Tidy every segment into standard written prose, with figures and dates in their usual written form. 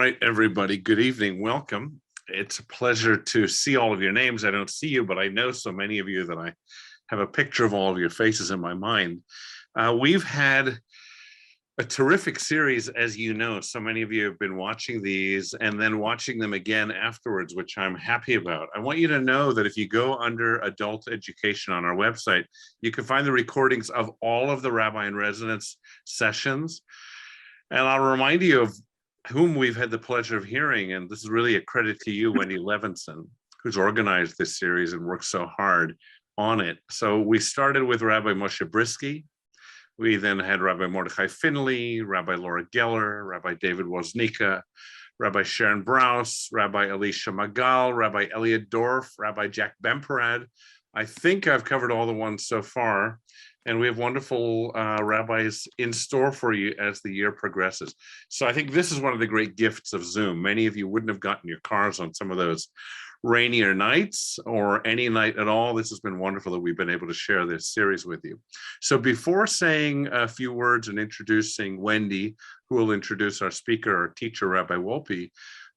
right, everybody, good evening. Welcome. It's a pleasure to see all of your names. I don't see you, but I know so many of you that I have a picture of all of your faces in my mind. We've had a terrific series, as you know. So many of you have been watching these and then watching them again afterwards, which I'm happy about. I want you to know that if you go under adult education on our website, you can find the recordings of all of the Rabbi in Residence sessions. And I'll remind you of whom we've had the pleasure of hearing, and this is really a credit to you, Wendy Levenson, who's organized this series and worked so hard on it. So we started with Rabbi Moshe Brisky. We then had Rabbi Mordechai Finley, Rabbi Laura Geller, Rabbi David Woznicka, Rabbi Sharon Brous, Rabbi Alicia Magal, Rabbi Elliot Dorff, Rabbi Jack Bemperad. I think I've covered all the ones so far, and we have wonderful rabbis in store for you as the year progresses. So I think this is one of the great gifts of Zoom. Many of you wouldn't have gotten your cars on some of those rainier nights or any night at all. This has been wonderful that we've been able to share this series with you. So before saying a few words and introducing Wendy, who will introduce our speaker, our teacher, Rabbi Wolpe,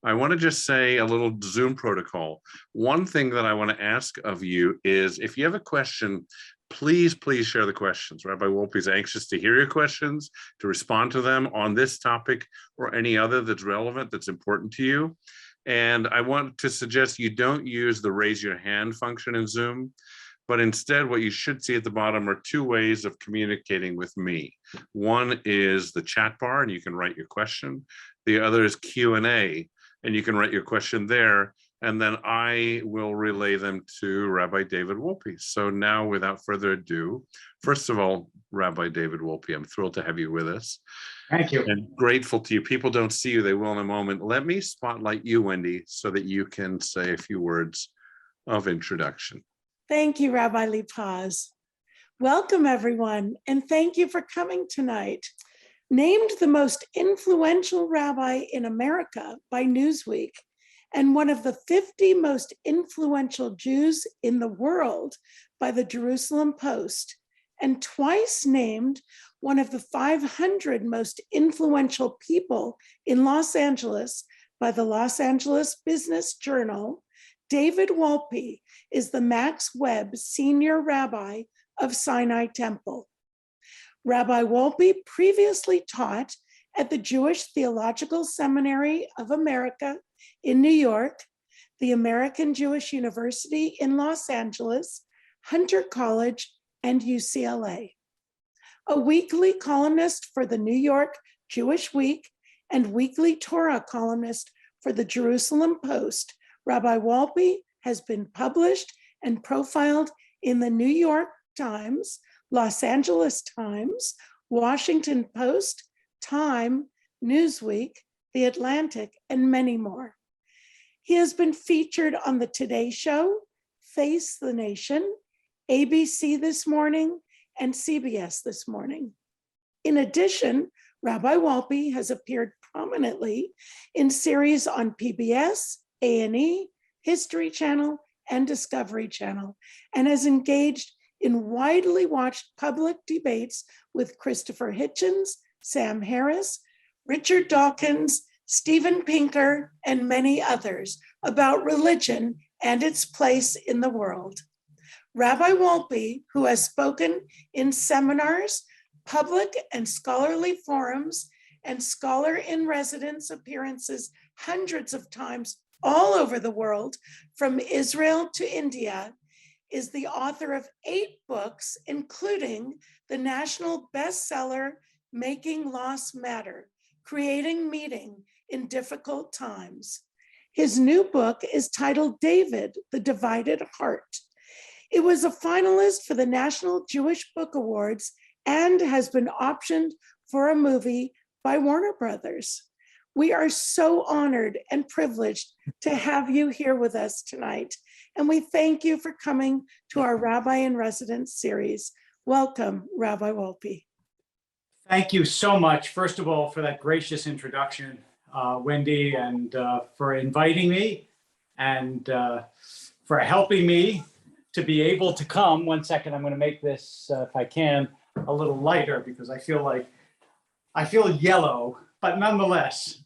I want to just say a little Zoom protocol. One thing that I want to ask of you is if you have a question, please share the questions. Rabbi Wolpe is anxious to hear your questions, to respond to them on this topic or any other that's relevant, that's important to you. And I want to suggest you don't use the raise your hand function in Zoom, but instead what you should see at the bottom are two ways of communicating with me. One is the chat bar, and you can write your question. The other is Q&A, and you can write your question there, and then I will relay them to Rabbi David Wolpe. So now, without further ado, first of all, Rabbi David Wolpe, I'm thrilled to have you with us. Thank you. And grateful to you. People don't see you, they will in a moment. Let me spotlight you, Wendy, so that you can say a few words of introduction. Thank you, Rabbi LI-Paz. Welcome, everyone, and thank you for coming tonight. Named the most influential rabbi in America by Newsweek, and one of the 50 most influential Jews in the world by the Jerusalem Post, and twice named one of the 500 most influential people in Los Angeles by the Los Angeles Business Journal, David Wolpe is the Max Webb Senior Rabbi of Sinai Temple. Rabbi Wolpe previously taught at the Jewish Theological Seminary of America in New York, the American Jewish University in Los Angeles, Hunter College, and UCLA. A weekly columnist for the New York Jewish Week and weekly Torah columnist for the Jerusalem Post, Rabbi Wolpe has been published and profiled in the New York Times, Los Angeles Times, Washington Post, Time, Newsweek, The Atlantic, and many more. He has been featured on the Today Show, Face the Nation, ABC This Morning, and CBS This Morning. In addition, Rabbi Wolpe has appeared prominently in series on PBS, A&E, History Channel, and Discovery Channel, and has engaged in widely watched public debates with Christopher Hitchens, Sam Harris, Richard Dawkins, Steven Pinker, and many others about religion and its place in the world. Rabbi Wolpe, who has spoken in seminars, public and scholarly forums, and scholar in residence appearances hundreds of times all over the world, from Israel to India, is the author of 8 books, including the national bestseller, Making Loss Matter, Creating Meaning in Difficult Times. His new book is titled David, the Divided Heart. It was a finalist for the National Jewish Book Awards and has been optioned for a movie by Warner Brothers. We are so honored and privileged to have you here with us tonight, and we thank you for coming to our Rabbi in Residence series. Welcome, Rabbi Wolpe. Thank you so much, first of all, for that gracious introduction, Wendy, and for inviting me and for helping me to be able to come. One second, I'm going to make this, if I can, a little lighter because I feel yellow, but nonetheless,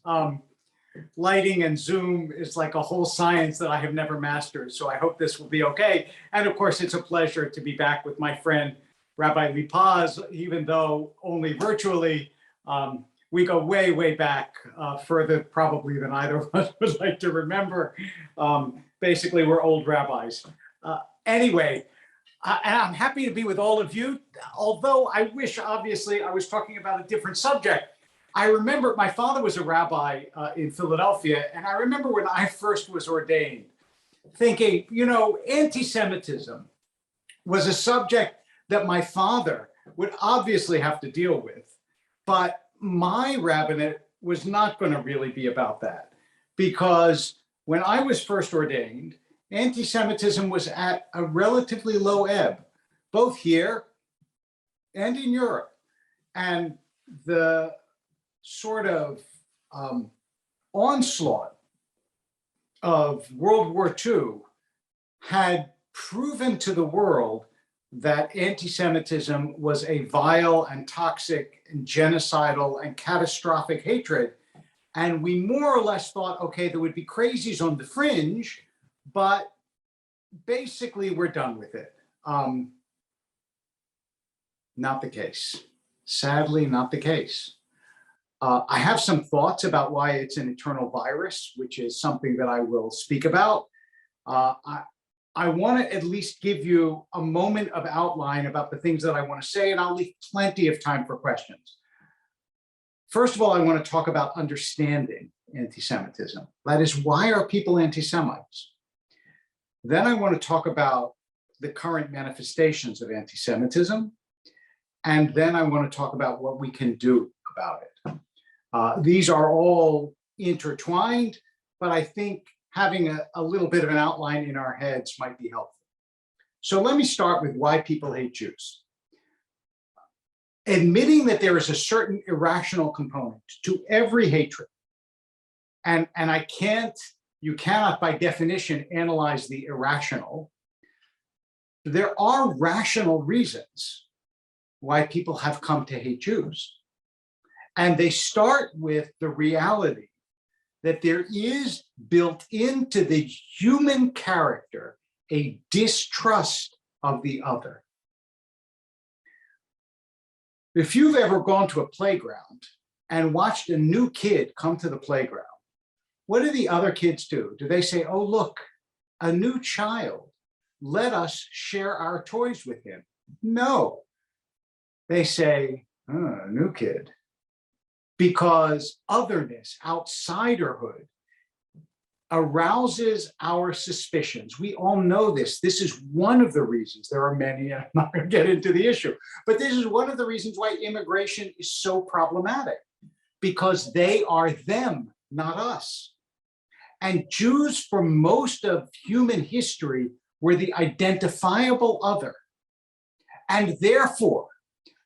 lighting and Zoom is like a whole science that I have never mastered. So I hope this will be okay. And of course, it's a pleasure to be back with my friend, Rabbi LI-Paz, even though only virtually. We go way, way back, further probably than either of us would like to remember. Basically, we're old rabbis. Anyway, and I'm happy to be with all of you, although I wish, obviously, I was talking about a different subject. I remember my father was a rabbi in Philadelphia, and I remember when I first was ordained, thinking, you know, anti-Semitism was a subject that my father would obviously have to deal with, but my rabbinate was not going to really be about that, because when I was first ordained, anti-Semitism was at a relatively low ebb, both here and in Europe. And the sort of onslaught of World War II had proven to the world that anti-Semitism was a vile and toxic and genocidal and catastrophic hatred. And we more or less thought, okay, there would be crazies on the fringe, but basically we're done with it. Not the case. Sadly, not the case. I have some thoughts about why it's an eternal virus, which is something that I will speak about. I want to at least give you a moment of outline about the things that I want to say, and I'll leave plenty of time for questions. First of all, I want to talk about understanding anti-Semitism. That is, why are people anti-Semites? Then I want to talk about the current manifestations of anti-Semitism. And then I want to talk about what we can do about it. These are all intertwined, but I think having a little bit of an outline in our heads might be helpful. So let me start with why people hate Jews. Admitting that there is a certain irrational component to every hatred, and you cannot by definition analyze the irrational. There are rational reasons why people have come to hate Jews. And they start with the reality that there is built into the human character a distrust of the other. If you've ever gone to a playground and watched a new kid come to the playground, what do the other kids do? Do they say, oh, look, a new child, let us share our toys with him? No. They say, oh, a new kid. Because otherness, outsiderhood, arouses our suspicions. We all know this. This is one of the reasons. There are many, and I'm not going to get into the issue, but this is one of the reasons why immigration is so problematic, because they are them, not us. And Jews, for most of human history, were the identifiable other. And therefore,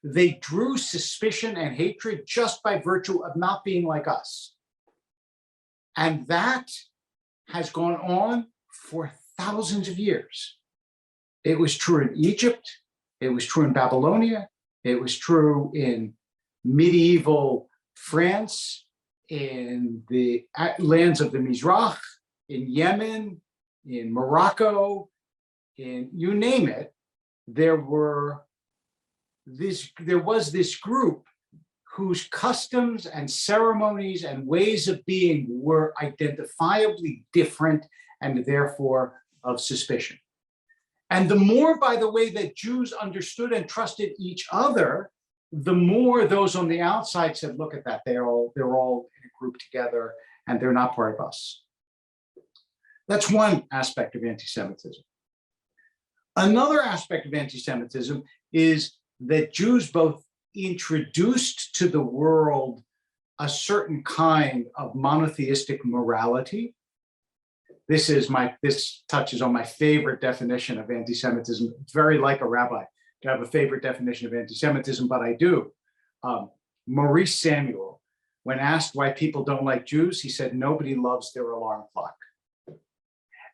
they drew suspicion and hatred just by virtue of not being like us. And that has gone on for thousands of years. It was true in Egypt. It was true in Babylonia. It was true in medieval France, in the lands of the Mizrach, in Yemen, in Morocco, in you name it. There was this group whose customs and ceremonies and ways of being were identifiably different and therefore of suspicion. And the more, by the way, that Jews understood and trusted each other, the more those on the outside said, look at that, they're all in a group together and they're not part of us. That's one aspect of anti-Semitism. Another aspect of anti-Semitism is that Jews both introduced to the world a certain kind of monotheistic morality. This touches on my favorite definition of anti-Semitism. It's very like a rabbi to have a favorite definition of anti-Semitism, but I do. Maurice Samuel, when asked why people don't like Jews, he said, nobody loves their alarm clock.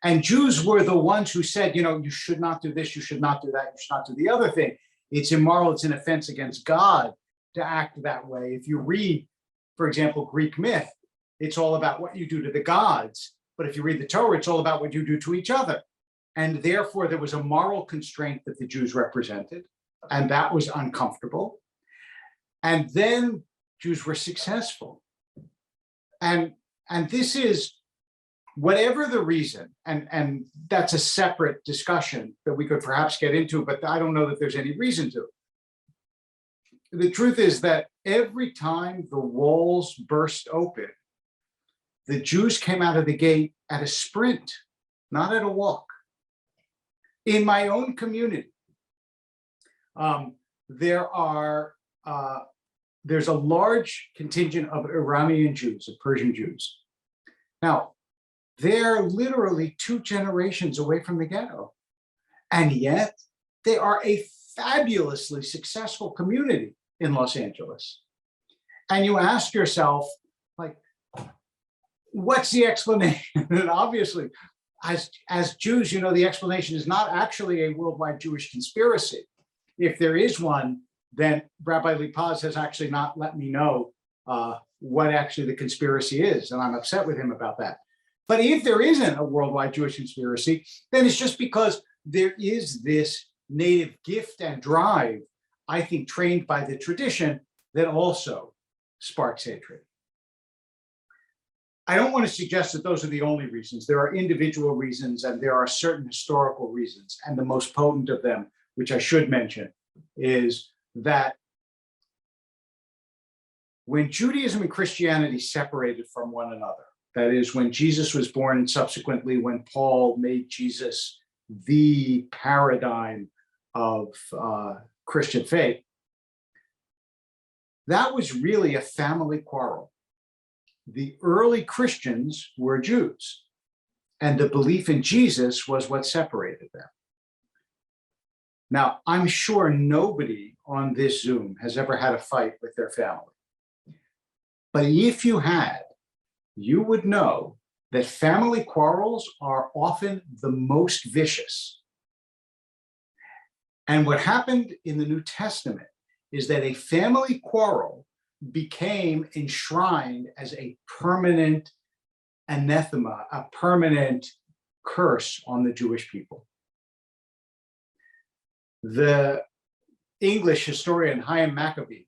And Jews were the ones who said, you should not do this, you should not do that, you should not do the other thing. It's immoral, it's an offense against God to act that way. If you read, for example, Greek myth, it's all about what you do to the gods. But if you read the Torah, it's all about what you do to each other. And therefore, there was a moral constraint that the Jews represented, and that was uncomfortable. And then Jews were successful. And this is, whatever the reason, and that's a separate discussion that we could perhaps get into, but I don't know that there's any reason to. The truth is that every time the walls burst open, the Jews came out of the gate at a sprint, not at a walk. In my own community, there's a large contingent of Iranian Jews, of Persian Jews. Now, they're literally 2 generations away from the ghetto, and yet they are a fabulously successful community in Los Angeles. And you ask yourself, like, what's the explanation? And obviously, as Jews, you know, the explanation is not actually a worldwide Jewish conspiracy. If there is one, then Rabbi LI-Paz has actually not let me know what actually the conspiracy is, and I'm upset with him about that. But if there isn't a worldwide Jewish conspiracy, then it's just because there is this native gift and drive, I think, trained by the tradition that also sparks hatred. I don't want to suggest that those are the only reasons. There are individual reasons and there are certain historical reasons. And the most potent of them, which I should mention, is that when Judaism and Christianity separated from one another, that is, when Jesus was born and subsequently when Paul made Jesus the paradigm of Christian faith, that was really a family quarrel. The early Christians were Jews, and the belief in Jesus was what separated them. Now, I'm sure nobody on this Zoom has ever had a fight with their family. But if you had, you would know that family quarrels are often the most vicious. And what happened in the New Testament is that a family quarrel became enshrined as a permanent anathema, a permanent curse on the Jewish people. The English historian Chaim Maccabee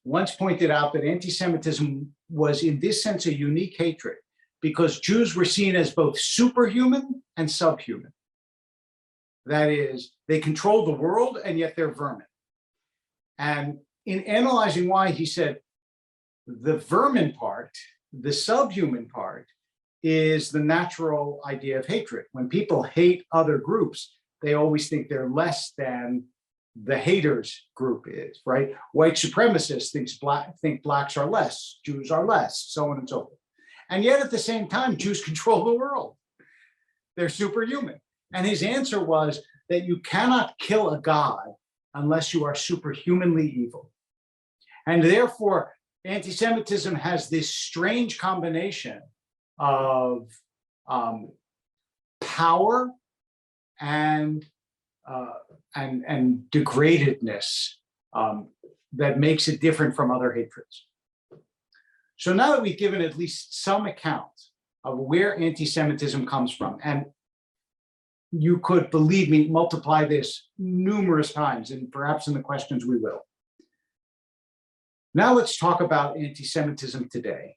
once pointed out that anti-Semitism was in this sense a unique hatred because Jews were seen as both superhuman and subhuman. That is, they controlled the world and yet they're vermin. And in analyzing why, he said, the vermin part, the subhuman part, is the natural idea of hatred. When people hate other groups, they always think they're less than the haters group is, right? White supremacists think blacks are less, Jews are less, so on and so forth. And yet at the same time, Jews control the world. They're superhuman. And his answer was that you cannot kill a god unless you are superhumanly evil. And therefore, anti-Semitism has this strange combination of power and degradedness that makes it different from other hatreds. So now that we've given at least some account of where anti-Semitism comes from, and you could, believe me, multiply this numerous times, and perhaps in the questions we will. Now let's talk about anti-Semitism today.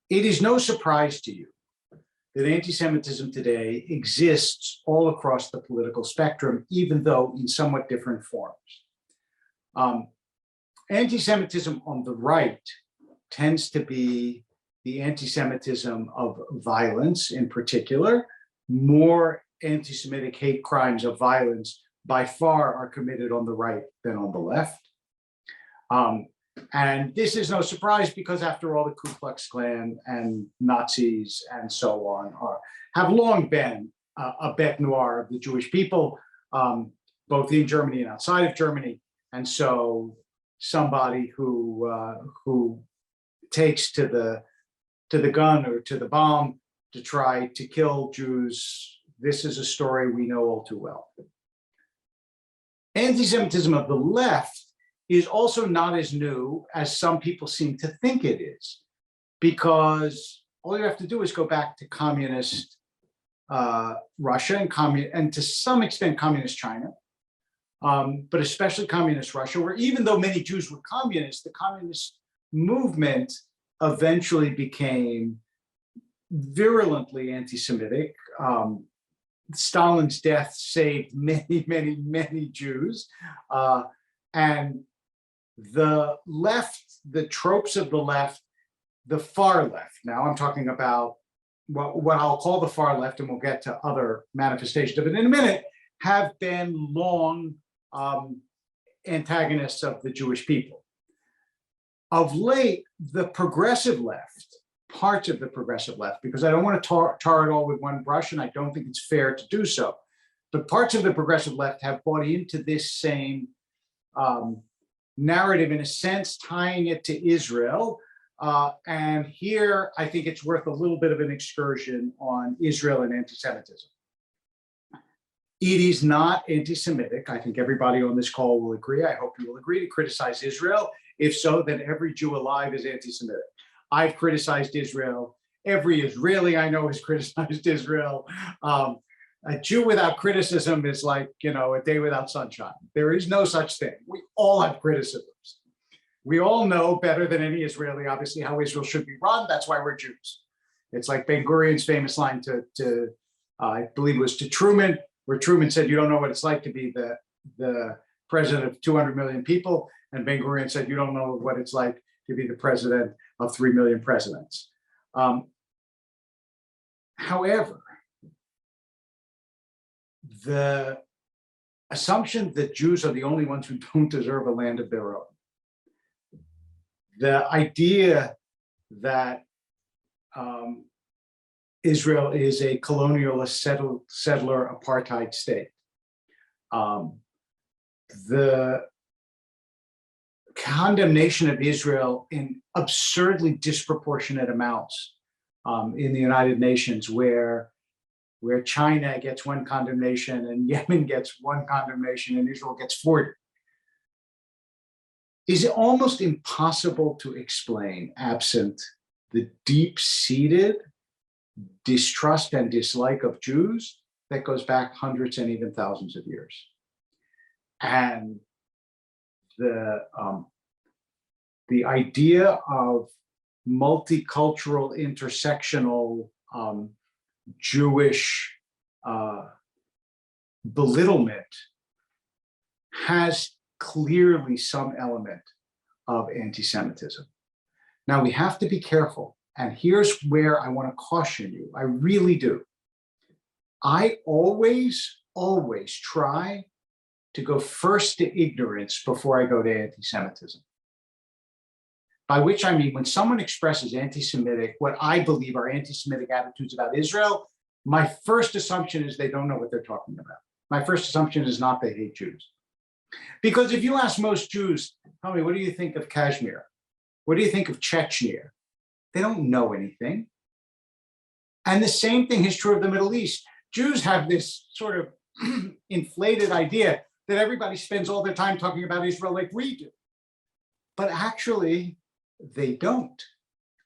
It is no surprise to you that anti-Semitism today exists all across the political spectrum, even though in somewhat different forms. Anti-Semitism on the right tends to be the anti-Semitism of violence in particular. More anti-Semitic hate crimes of violence by far are committed on the right than on the left. And this is no surprise because after all, the Ku Klux Klan and Nazis and so on have long been a bête noire of the Jewish people, both in Germany and outside of Germany. And so somebody who takes to the gun or to the bomb to try to kill Jews, this is a story we know all too well. Anti-Semitism of the left is also not as new as some people seem to think it is. because all you have to do is go back to communist Russia and to some extent communist China, but especially communist Russia, where even though many Jews were communists, the communist movement eventually became virulently anti-Semitic. Stalin's death saved many, many, many Jews. And the left, the tropes of the left, the far left, now I'm talking about what I'll call the far left, and we'll get to other manifestations of it in a minute, have been long antagonists of the Jewish people. Of late, the progressive left, parts of the progressive left, because I don't want to tar it all with one brush, and I don't think it's fair to do so, but parts of the progressive left have bought into this same narrative, in a sense, tying it to Israel. And here, I think it's worth a little bit of an excursion on Israel and anti-Semitism. It is not anti-Semitic. I think everybody on this call will agree. I hope you will agree to criticize Israel. If so, then every Jew alive is anti-Semitic. I've criticized Israel. Every Israeli I know has criticized Israel. A Jew without criticism is like, a day without sunshine. There is no such thing. We all have criticisms. We all know better than any Israeli, obviously, how Israel should be run. That's why we're Jews. It's like Ben-Gurion's famous line to I believe it was to Truman, where Truman said, "You don't know what it's like to be the president of 200 million people." And Ben-Gurion said, "You don't know what it's like to be the president of 3 million presidents." However, the assumption that Jews are the only ones who don't deserve a land of their own, the idea that Israel is a colonialist settler apartheid state, the condemnation of Israel in absurdly disproportionate amounts in the United Nations, where China gets one condemnation and Yemen gets one condemnation and Israel gets 40, is almost impossible to explain absent the deep-seated distrust and dislike of Jews that goes back hundreds and even thousands of years. And the idea of multicultural, intersectional Jewish belittlement has clearly some element of anti-Semitism. Now, we have to be careful, and here's where I want to caution you. I really do. I always try to go first to ignorance before I go to anti-Semitism. By which I mean, when someone expresses anti-Semitic, what I believe are anti-Semitic attitudes about Israel, my first assumption is they don't know what they're talking about. My first assumption is not they hate Jews. Because if you ask most Jews, tell me, what do you think of Kashmir? What do you think of Chechnya? They don't know anything. And the same thing is true of the Middle East. Jews have this sort of inflated idea that everybody spends all their time talking about Israel like we do. But actually, they don't.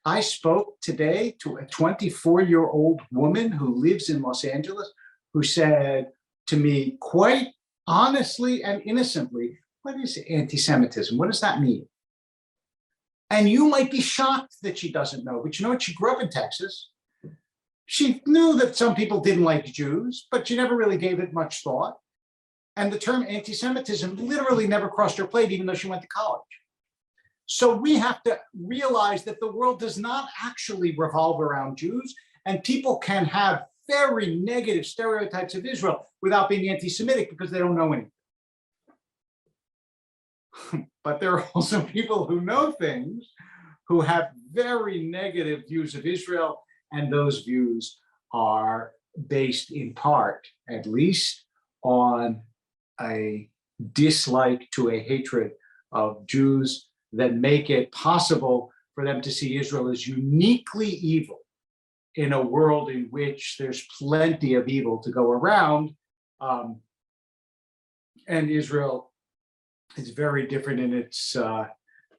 I spoke today to a 24-year-old woman who lives in Los Angeles, who said to me quite honestly and innocently, "What is anti-Semitism? What does that mean?" And you might be shocked that she doesn't know, but you know what? She grew up in Texas. She knew that some people didn't like Jews, but she never really gave it much thought. And the term anti-Semitism literally never crossed her plate, even though she went to college. So we have to realize that the world does not actually revolve around Jews, and people can have very negative stereotypes of Israel without being anti-Semitic because they don't know anything. But there are also people who know things, who have very negative views of Israel, and those views are based in part, at least, on a dislike to a hatred of Jews that make it possible for them to see Israel as uniquely evil in a world in which there's plenty of evil to go around. And Israel is very different in its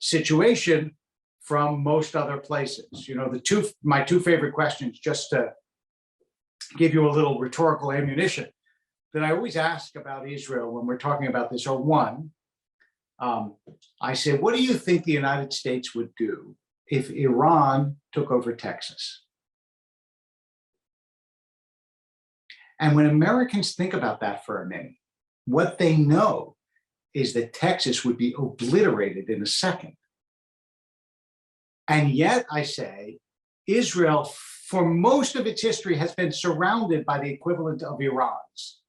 situation from most other places. You know, my two favorite questions, just to give you a little rhetorical ammunition, that I always ask about Israel when we're talking about this are one, I say, what do you think the United States would do if Iran took over Texas? And when Americans think about that for a minute, what they know is that Texas would be obliterated in a second. And yet, I say, Israel, for most of its history, has been surrounded by the equivalent of Iran's.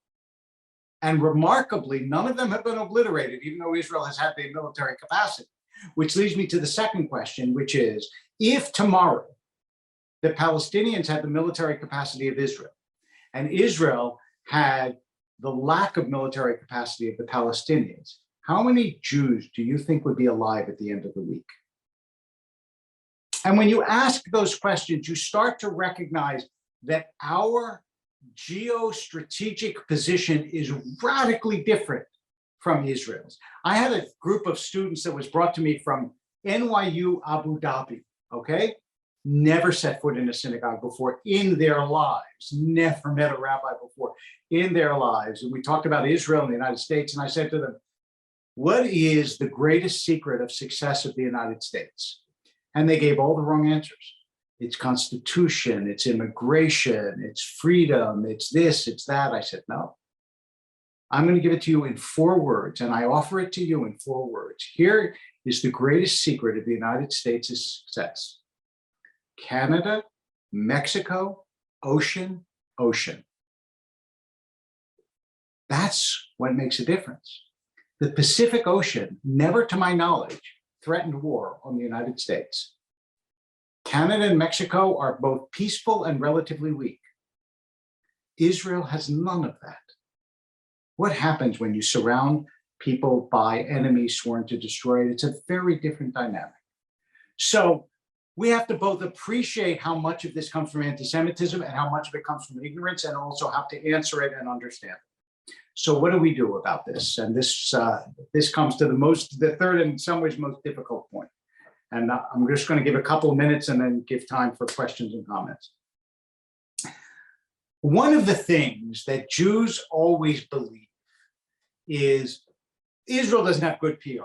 And remarkably, none of them have been obliterated, even though Israel has had the military capacity. Which leads me to the second question, which is, if tomorrow the Palestinians had the military capacity of Israel, and Israel had the lack of military capacity of the Palestinians, how many Jews do you think would be alive at the end of the week? And when you ask those questions, you start to recognize that our geostrategic position is radically different from Israel's. I had a group of students that was brought to me from NYU Abu Dhabi, okay? Never set foot in a synagogue before in their lives, never met a rabbi before in their lives. And we talked about Israel and the United States, and I said to them, what is the greatest secret of success of the United States? And they gave all the wrong answers. It's constitution, it's immigration, it's freedom, it's this, it's that. I said, no. I'm going to give it to you in 4 words, and I offer it to you in 4 words. Here is the greatest secret of the United States' success. Canada, Mexico, ocean, ocean. That's what makes a difference. The Pacific Ocean, never to my knowledge, threatened war on the United States. Canada and Mexico are both peaceful and relatively weak. Israel has none of that. What happens when you surround people by enemies sworn to destroy it? It's a very different dynamic. So we have to both appreciate how much of this comes from anti-Semitism and how much of it comes from ignorance, and also have to answer it and understand it. So what do we do about this? And this comes to the third and in some ways most difficult point. And I'm just going to give a couple of minutes and then give time for questions and comments. One of the things that Jews always believe is Israel doesn't have good PR.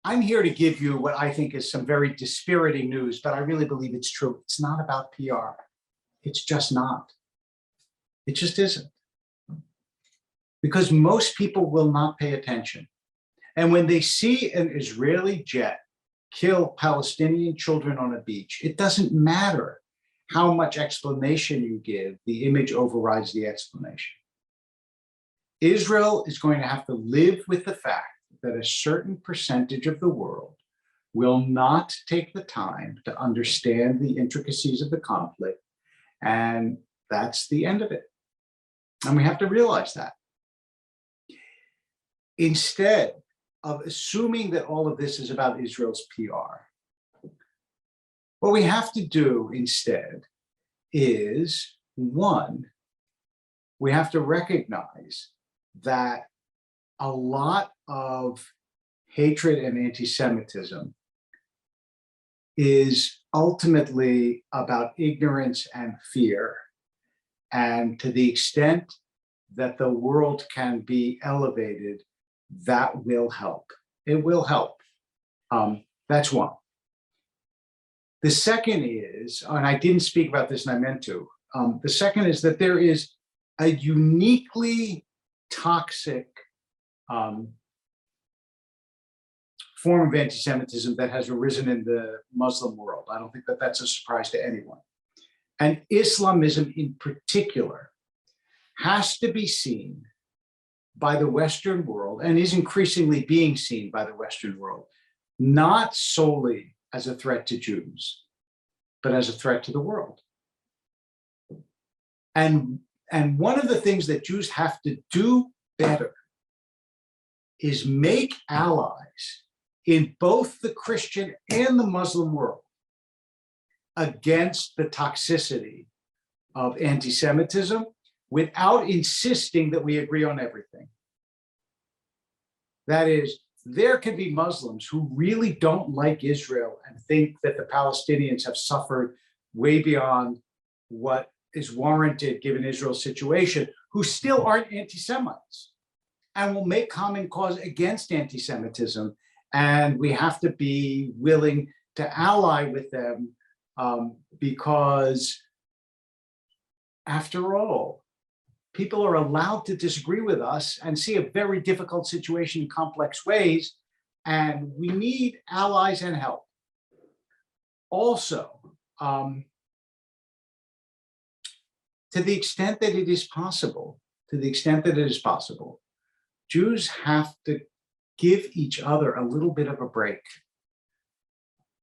I'm here to give you what I think is some very dispiriting news, but I really believe it's true. It's not about PR. It's just not. It just isn't. Because most people will not pay attention. And when they see an Israeli jet kill Palestinian children on a beach, it doesn't matter how much explanation you give, the image overrides the explanation. Israel is going to have to live with the fact that a certain percentage of the world will not take the time to understand the intricacies of the conflict, and that's the end of it. And we have to realize that. Instead of assuming that all of this is about Israel's PR, what we have to do instead is, one, we have to recognize that a lot of hatred and anti-Semitism is ultimately about ignorance and fear. And to the extent that the world can be elevated, that will help. It will help. That's one. The second is, and I didn't speak about this and I meant to, the second is that there is a uniquely toxic form of anti-Semitism that has arisen in the Muslim world. I don't think that that's a surprise to anyone. And Islamism in particular has to be seen by the Western world, and is increasingly being seen by the Western world, not solely as a threat to Jews, but as a threat to the world. And one of the things that Jews have to do better is make allies in both the Christian and the Muslim world against the toxicity of anti-Semitism, without insisting that we agree on everything. That is, there can be Muslims who really don't like Israel and think that the Palestinians have suffered way beyond what is warranted given Israel's situation, who still aren't anti-Semites and will make common cause against anti-Semitism. And we have to be willing to ally with them because, after all, people are allowed to disagree with us and see a very difficult situation in complex ways, and we need allies and help. Also, to the extent that it is possible, Jews have to give each other a little bit of a break.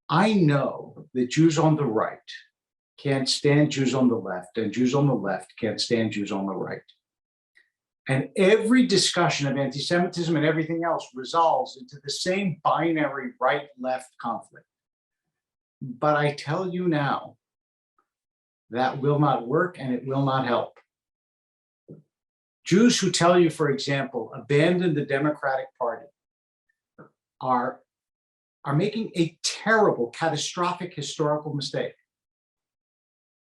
I know that Jews on the right can't stand Jews on the left, and Jews on the left can't stand Jews on the right. And every discussion of anti-Semitism and everything else resolves into the same binary right-left conflict. But I tell you now, that will not work and it will not help. Jews who tell you, for example, abandon the Democratic Party are making a terrible, catastrophic historical mistake.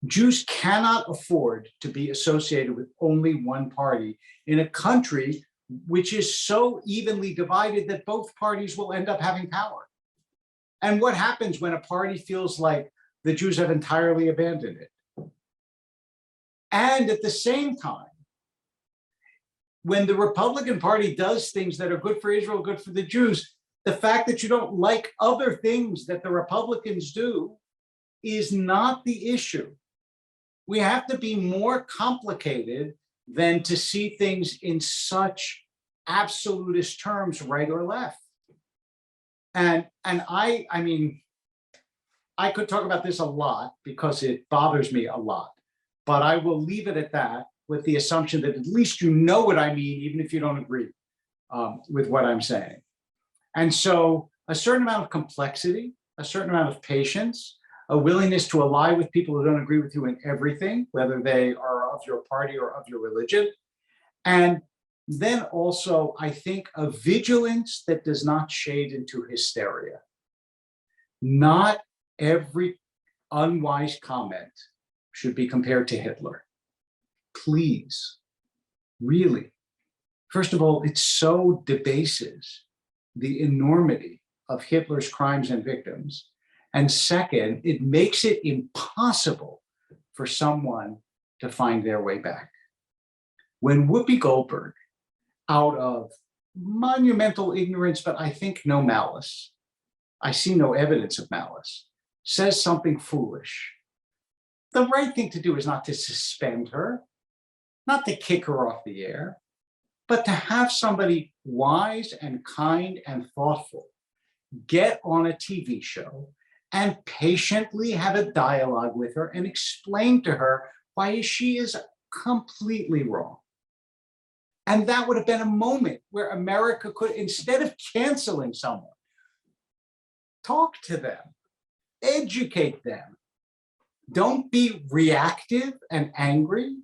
Jews cannot afford to be associated with only one party in a country which is so evenly divided that both parties will end up having power. And what happens when a party feels like the Jews have entirely abandoned it? And at the same time, when the Republican Party does things that are good for Israel, good for the Jews, the fact that you don't like other things that the Republicans do is not the issue. We have to be more complicated than to see things in such absolutist terms, right or left. And I mean, I could talk about this a lot because it bothers me a lot, but I will leave it at that with the assumption that at least you know what I mean, even if you don't agree with what I'm saying. And so a certain amount of complexity, a certain amount of patience, a willingness to ally with people who don't agree with you in everything, whether they are of your party or of your religion. And then also, I think, a vigilance that does not shade into hysteria. Not every unwise comment should be compared to Hitler. Please, really. First of all, it so debases the enormity of Hitler's crimes and victims. And second, it makes it impossible for someone to find their way back. When Whoopi Goldberg, out of monumental ignorance, but I think no malice, I see no evidence of malice, says something foolish, the right thing to do is not to suspend her, not to kick her off the air, but to have somebody wise and kind and thoughtful get on a TV show and patiently have a dialogue with her and explain to her why she is completely wrong. And that would have been a moment where America could, instead of canceling someone, talk to them, educate them. Don't be reactive and angry.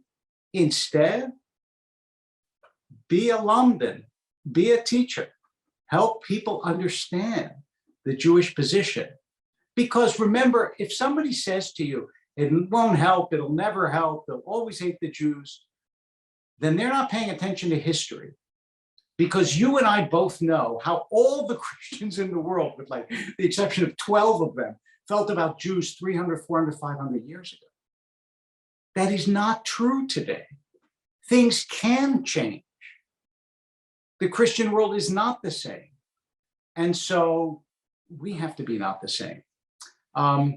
Instead, be a lamdan, be a teacher, help people understand the Jewish position. Because remember, if somebody says to you, it won't help, it'll never help, they'll always hate the Jews, then they're not paying attention to history. Because you and I both know how all the Christians in the world, with like the exception of 12 of them, felt about Jews 300, 400, 500 years ago. That is not true today. Things can change. The Christian world is not the same. And so we have to be not the same. All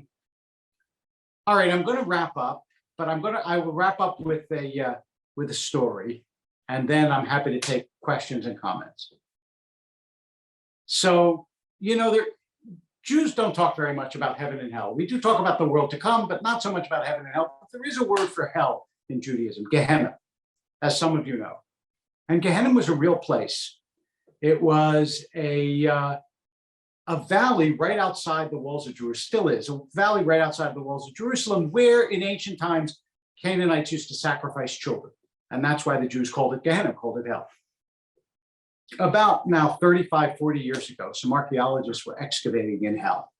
right, I'm going to wrap up, but I will wrap up with a story, and then I'm happy to take questions and comments. So, you know, Jews don't talk very much about heaven and hell. We do talk about the world to come, but not so much about heaven and hell. But there is a word for hell in Judaism, Gehenna, as some of you know. And Gehenna was a real place. It was a valley right outside the walls of Jerusalem, still is, a valley right outside the walls of Jerusalem, where in ancient times, Canaanites used to sacrifice children. And that's why the Jews called it Gehenna, called it hell. about now 35, 40 years ago, some archaeologists were excavating in hell.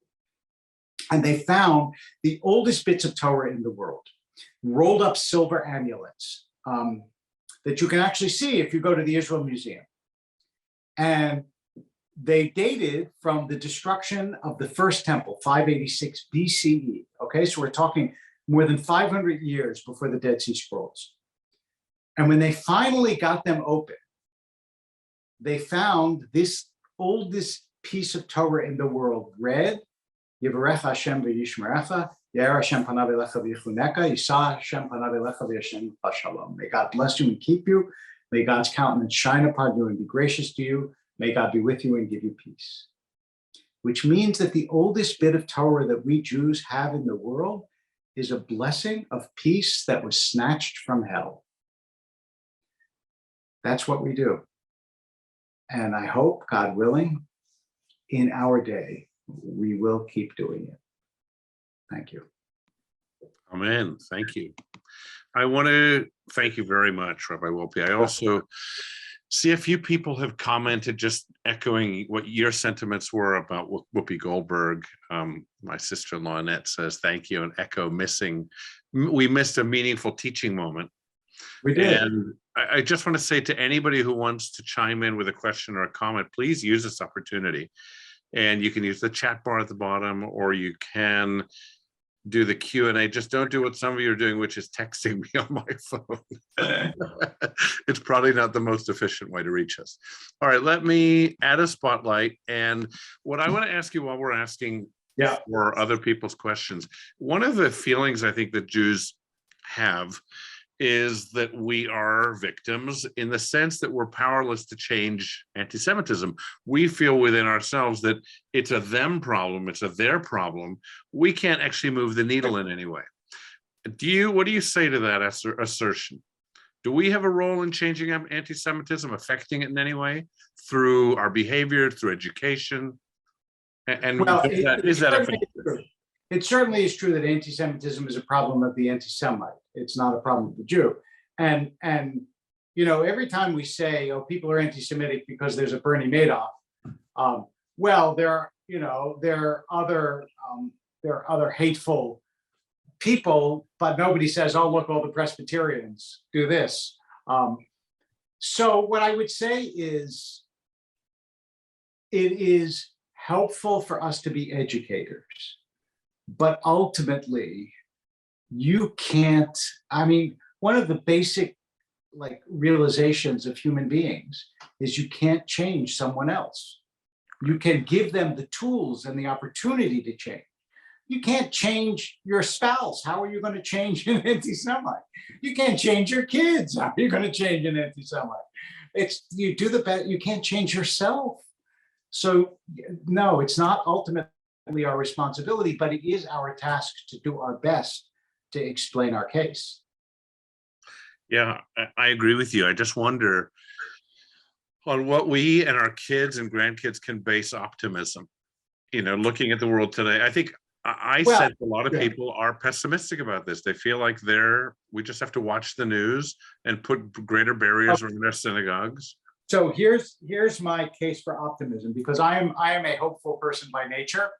And they found the oldest bits of Torah in the world, rolled up silver amulets that you can actually see if you go to the Israel Museum. And they dated from the destruction of the first temple, 586 BCE. Okay, so we're talking more than 500 years before the Dead Sea Scrolls. And when they finally got them open, they found this oldest piece of Torah in the world read, Yivarech Hashem v'yishmerecha, Yair Hashem panav elecha v'yichuneka, Yisah Hashem panav elecha v'yashem v'shalom. May God bless you and keep you. May God's countenance shine upon you and be gracious to you. May God be with you and give you peace. Which means that the oldest bit of Torah that we Jews have in the world is a blessing of peace that was snatched from hell. That's what we do. And I hope, God willing, in our day, we will keep doing it. Thank you. Amen. Thank you. I want to thank you very much, Rabbi Wolpe. I also see a few people have commented, just echoing what your sentiments were about Whoopi Goldberg. My sister-in-law Annette says thank you, and echo we missed a meaningful teaching moment. We did. And I just want to say to anybody who wants to chime in with a question or a comment, please use this opportunity. And you can use the chat bar at the bottom, or you can do the Q&A. Just don't do what some of you are doing, which is texting me on my phone. It's probably not the most efficient way to reach us. All right, let me add a spotlight. And what I want to ask you while we're asking for other people's questions, one of the feelings I think that Jews have is that we are victims in the sense that we're powerless to change anti-Semitism. We feel within ourselves that it's a them problem, it's a their problem. We can't actually move the needle in any way. What do you say to that assertion? Do we have a role in changing anti-Semitism, affecting it in any way through our behavior, through education? And well, is that effective? It certainly is true that anti-Semitism is a problem of the anti-Semite. It's not a problem of the Jew. And you know, every time we say, oh, people are anti-Semitic because there's a Bernie Madoff, well, there are other hateful people, but nobody says, oh, look, all the Presbyterians do this. So what I would say is, it is helpful for us to be educators. But ultimately, you can't, I mean, one of the basic realizations of human beings is you can't change someone else. You can give them the tools and the opportunity to change. You can't change your spouse. How are you going to change an anti-Semite? You can't change your kids. How are you going to change an anti-Semite? You do the best. You can't change yourself. So no, it's not ultimately our responsibility, but it is our task to do our best to explain our case. Yeah, I agree with you. I just wonder on what we and our kids and grandkids can base optimism. You know, looking at the world today, I think I sense a lot of people are pessimistic about this. They feel like we just have to watch the news and put greater barriers around their synagogues. So here's my case for optimism, because I am a hopeful person by nature.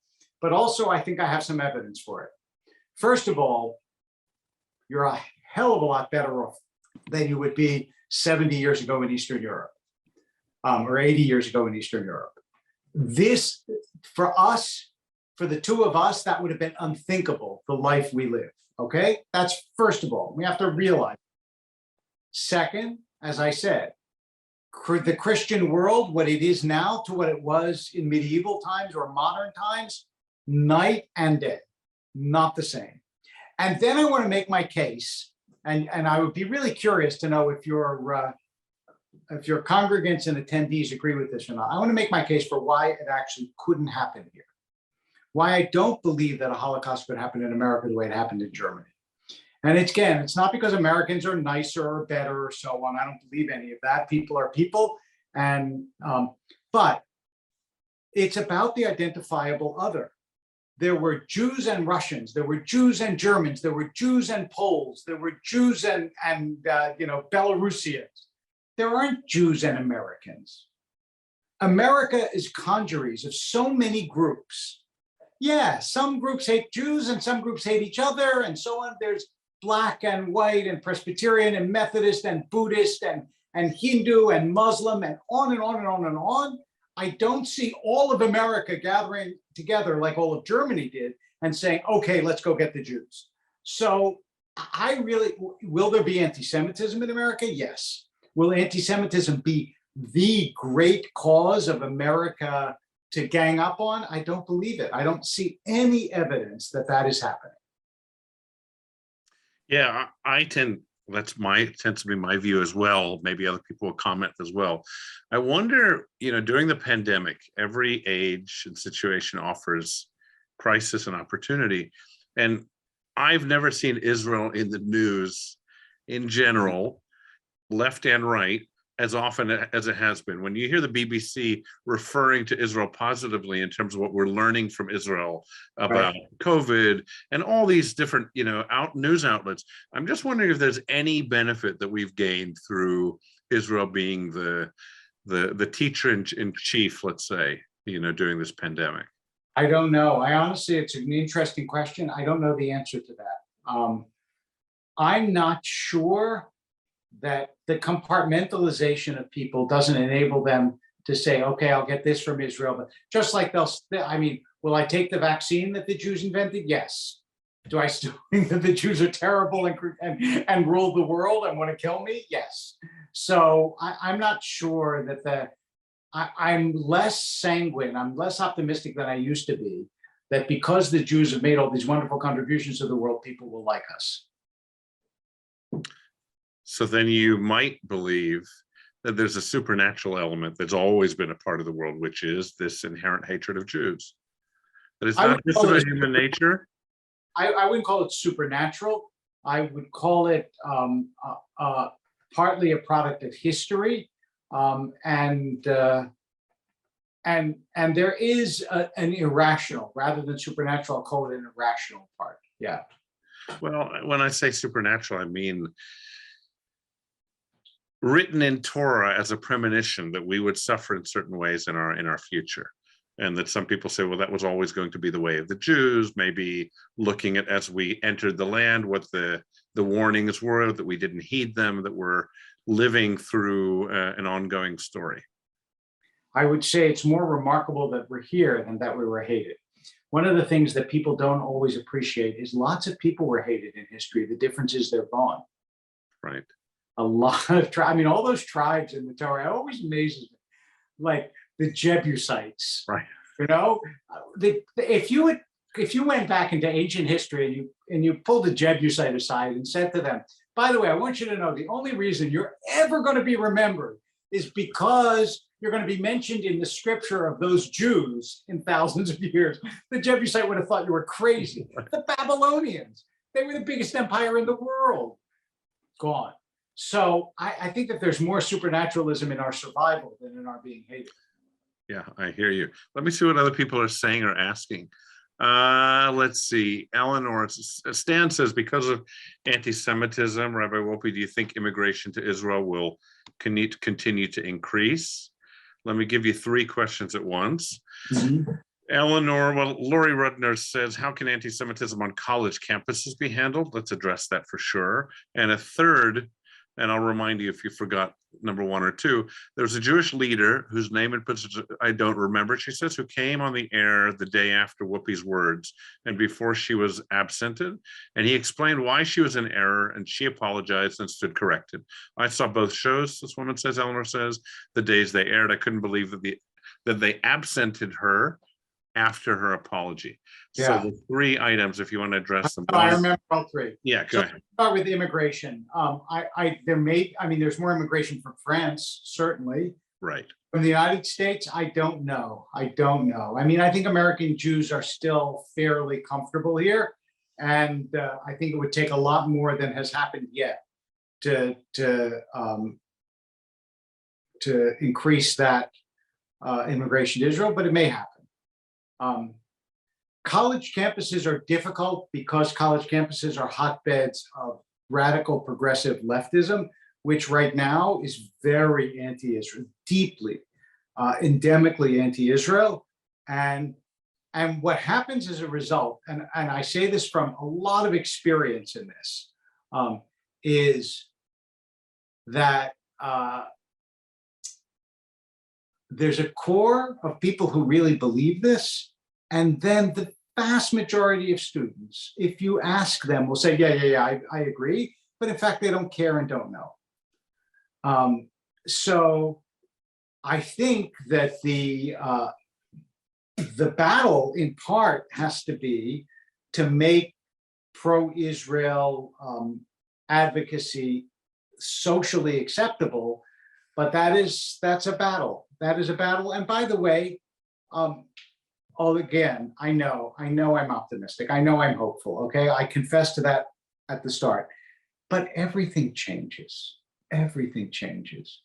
But also, I think I have some evidence for it. First of all, you're a hell of a lot better off than you would be 70 years ago in Eastern Europe, or 80 years ago in Eastern Europe. This, for us, for the two of us, that would have been unthinkable, the life we live, okay? That's first of all, we have to realize. Second, as I said, the Christian world, what it is now to what it was in medieval times or modern times, night and day, not the same. And then I want to make my case, and I would be really curious to know if your congregants and attendees agree with this or not. I want to make my case for why it actually couldn't happen here. Why I don't believe that a Holocaust could happen in America the way it happened in Germany. And it's not because Americans are nicer or better or so on. I don't believe any of that. People are people, but it's about the identifiable other. There were Jews and Russians, there were Jews and Germans, there were Jews and Poles, there were Jews and Belarusians. There aren't Jews and Americans. America is congeries of so many groups. Yeah, some groups hate Jews and some groups hate each other and so on. There's Black and white and Presbyterian and Methodist and Buddhist and Hindu and Muslim and on and on and on and on. I don't see all of America gathering together like all of Germany did and saying, okay, let's go get the Jews. So will there be anti-Semitism in America? Yes. Will anti-Semitism be the great cause of America to gang up on? I don't believe it. I don't see any evidence that that is happening. Yeah, tends to be my view as well. Maybe other people will comment as well. I wonder, during the pandemic, every age and situation offers crisis and opportunity. And I've never seen Israel in the news in general, left and right, as often as it has been. When you hear the BBC referring to Israel positively in terms of what we're learning from Israel about COVID and all these different, news outlets, I'm just wondering if there's any benefit that we've gained through Israel being the teacher in chief, let's say, during this pandemic. I don't know. It's an interesting question. I don't know the answer to that. I'm not sure that the compartmentalization of people doesn't enable them to say, okay, I'll get this from Israel. But just like will I take the vaccine that the Jews invented? Yes. Do I still think that the Jews are terrible and rule the world and want to kill me? Yes. So I'm not sure that I'm less sanguine, I'm less optimistic than I used to be, that because the Jews have made all these wonderful contributions to the world, people will like us. So then you might believe that there's a supernatural element that's always been a part of the world, which is this inherent hatred of Jews. That it's not just about human nature. I wouldn't call it supernatural. I would call it partly a product of history, and there is an irrational, rather than supernatural, I'll call it an irrational part. Yeah. Well, when I say supernatural, I mean written in Torah as a premonition that we would suffer in certain ways in our future. And that some people say, well, that was always going to be the way of the Jews, maybe looking at as we entered the land, what the warnings were, that we didn't heed them, that we're living through an ongoing story. I would say it's more remarkable that we're here than that we were hated. One of the things that people don't always appreciate is lots of people were hated in history. The difference is they're gone. Right. A lot of all those tribes in the Torah always amazes me, like the Jebusites. Right. If you went back into ancient history and you pulled the Jebusite aside and said to them, by the way, I want you to know the only reason you're ever going to be remembered is because you're going to be mentioned in the scripture of those Jews in thousands of years, the Jebusite would have thought you were crazy. The Babylonians, they were the biggest empire in the world. Gone. So I think that there's more supernaturalism in our survival than in our being hated. Yeah, I hear you. Let me see what other people are saying or asking. Let's see. Eleanor, Stan says, because of anti-Semitism, Rabbi Wolpe, do you think immigration to Israel will continue to increase? Let me give you three questions at once. Mm-hmm. Eleanor, well, Lori Rudner says, how can anti-Semitism on college campuses be handled? Let's address that for sure. And a third, and I'll remind you if you forgot number one or two, there's a Jewish leader whose name and position I don't remember, she says, who came on the air the day after Whoopi's words and before she was absented. And he explained why she was in error and she apologized and stood corrected. I saw both shows, this woman says, Eleanor says, the days they aired. I couldn't believe that they absented her after her apology. Yeah. So the three items, if you want to address them. I remember all three. Yeah, go ahead. Start with immigration. There's more immigration from France, certainly. Right. From the United States, I don't know. I think American Jews are still fairly comfortable here. And I think it would take a lot more than has happened yet to increase that immigration to Israel, but it may happen. College campuses are difficult because college campuses are hotbeds of radical progressive leftism, which right now is very anti-Israel, deeply endemically anti-Israel. And what happens as a result, and I say this from a lot of experience in this, is that there's a core of people who really believe this, and then the vast majority of students, if you ask them, will say, yeah, I agree, but in fact, they don't care and don't know. So I think that the battle in part has to be to make pro-Israel advocacy socially acceptable, but that's a battle. That is a battle. And by the way, again, I know I'm optimistic. I know I'm hopeful. Okay, I confess to that at the start, but everything changes. Everything changes.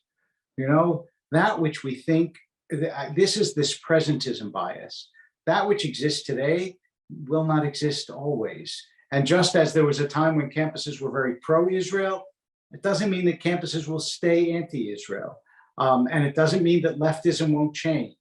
You know, that which we think, this is this presentism bias. That which exists today will not exist always. And just as there was a time when campuses were very pro-Israel, it doesn't mean that campuses will stay anti-Israel. And it doesn't mean that leftism won't change.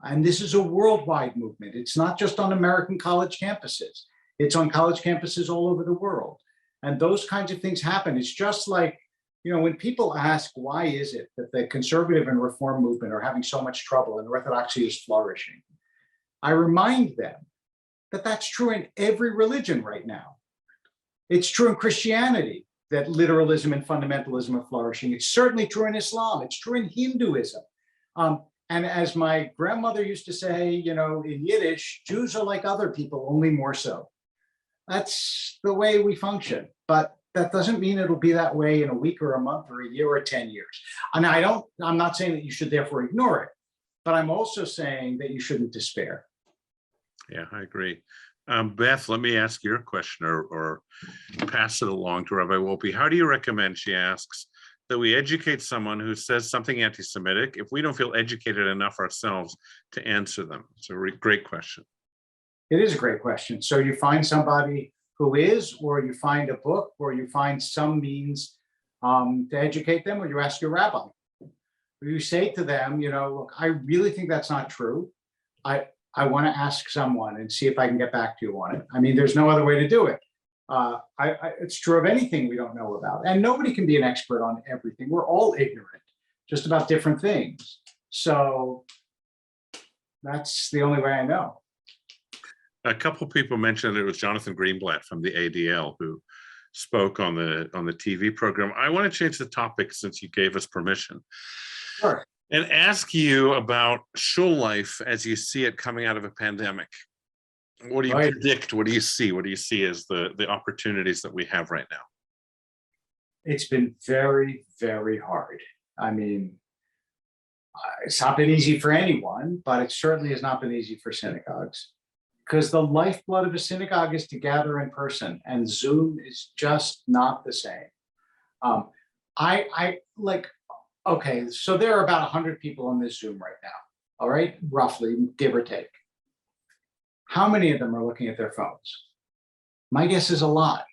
And this is a worldwide movement. It's not just on American college campuses. It's on college campuses all over the world. And those kinds of things happen. It's just like, you know, when people ask, why is it that the conservative and reform movement are having so much trouble and orthodoxy is flourishing? I remind them that that's true in every religion right now. It's true in Christianity that literalism and fundamentalism are flourishing. It's certainly true in Islam. It's true in Hinduism. And as my grandmother used to say, you know, in Yiddish, Jews are like other people, only more so. That's the way we function. But that doesn't mean it'll be that way in a week or a month or a year or 10 years. And I'm not saying that you should therefore ignore it, but I'm also saying that you shouldn't despair. Yeah, I agree. Beth, let me ask your question or pass it along to Rabbi Wolpe. How do you recommend, she asks, that we educate someone who says something anti-Semitic if we don't feel educated enough ourselves to answer them? It's a great question. It is a great question. So you find somebody who is, or you find a book, or you find some means to educate them, or you ask your rabbi. Or you say to them, you know, look, I really think that's not true. I want to ask someone and see if I can get back to you on it. I mean, there's no other way to do it. It's true of anything we don't know about. And nobody can be an expert on everything. We're all ignorant, just about different things. So that's the only way I know. A couple of people mentioned it was Jonathan Greenblatt from the ADL who spoke on the TV program. I want to change the topic since you gave us permission. Sure. And ask you about shul life as you see it coming out of a pandemic. What do you predict? What do you see? What do you see as the opportunities that we have right now? It's been very, very hard. I mean, it's not been easy for anyone, but it certainly has not been easy for synagogues, because the lifeblood of a synagogue is to gather in person, and Zoom is just not the same. Okay, so there are about 100 people on this Zoom right now, all right, roughly, give or take. How many of them are looking at their phones? My guess is a lot.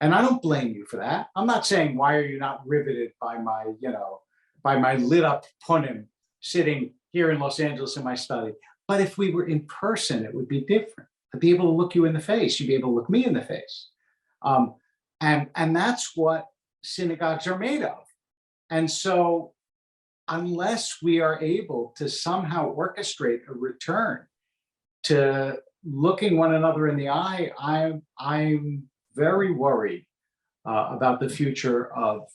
And I don't blame you for that. I'm not saying, why are you not riveted by my, you know, by my lit up punim sitting here in Los Angeles in my study. But if we were in person, it would be different. I'd be able to look you in the face. You'd be able to look me in the face. And that's what synagogues are made of. And so unless we are able to somehow orchestrate a return to looking one another in the eye, I'm very worried about the future of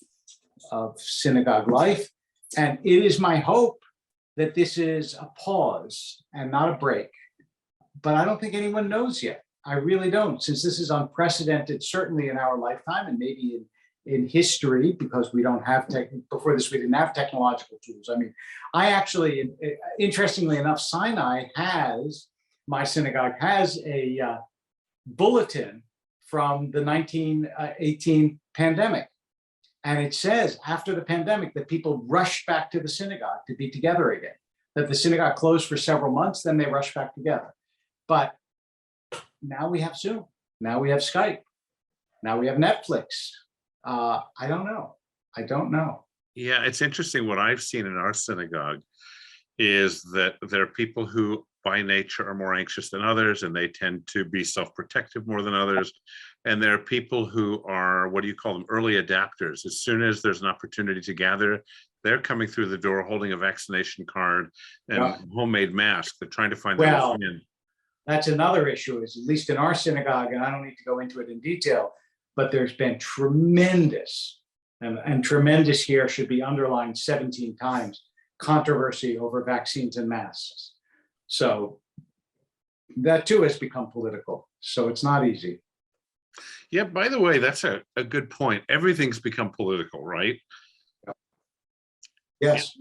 synagogue life. And it is my hope that this is a pause and not a break. But I don't think anyone knows yet. I really don't, since this is unprecedented, certainly in our lifetime, and maybe in history, because we don't have before this, we didn't have technological tools. I mean, I actually, interestingly enough, my synagogue has a bulletin from the 1918 pandemic. And it says after the pandemic that people rushed back to the synagogue to be together again, that the synagogue closed for several months, then they rushed back together. But now we have Zoom, now we have Skype, now we have Netflix. I don't know. Yeah, it's interesting what I've seen in our synagogue is that there are people who by nature are more anxious than others, and they tend to be self-protective more than others. And there are people who are, what do you call them, early adapters. As soon as there's an opportunity to gather, they're coming through the door holding a vaccination card and homemade mask. They're trying to find their way in. That's another issue, is at least in our synagogue, and I don't need to go into it in detail, but there's been tremendous, and tremendous here should be underlined 17 times, controversy over vaccines and masks. So that too has become political. So it's not easy. Yeah, by the way, that's a good point. Everything's become political, right? Yes.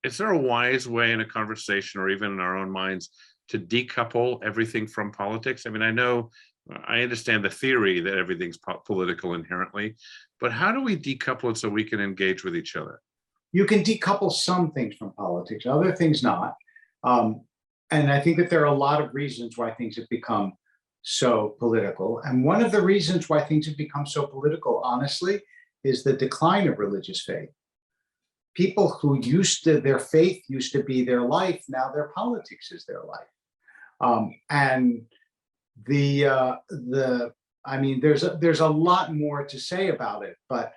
Is there a wise way in a conversation or even in our own minds to decouple everything from politics? I mean, I understand the theory that everything's political inherently, but how do we decouple it so we can engage with each other? You can decouple some things from politics, other things not. And I think that there are a lot of reasons why things have become so political. And one of the reasons why things have become so political, honestly, is the decline of religious faith. People who their faith used to be their life, now their politics is their life. And I mean, there's a lot more to say about it, but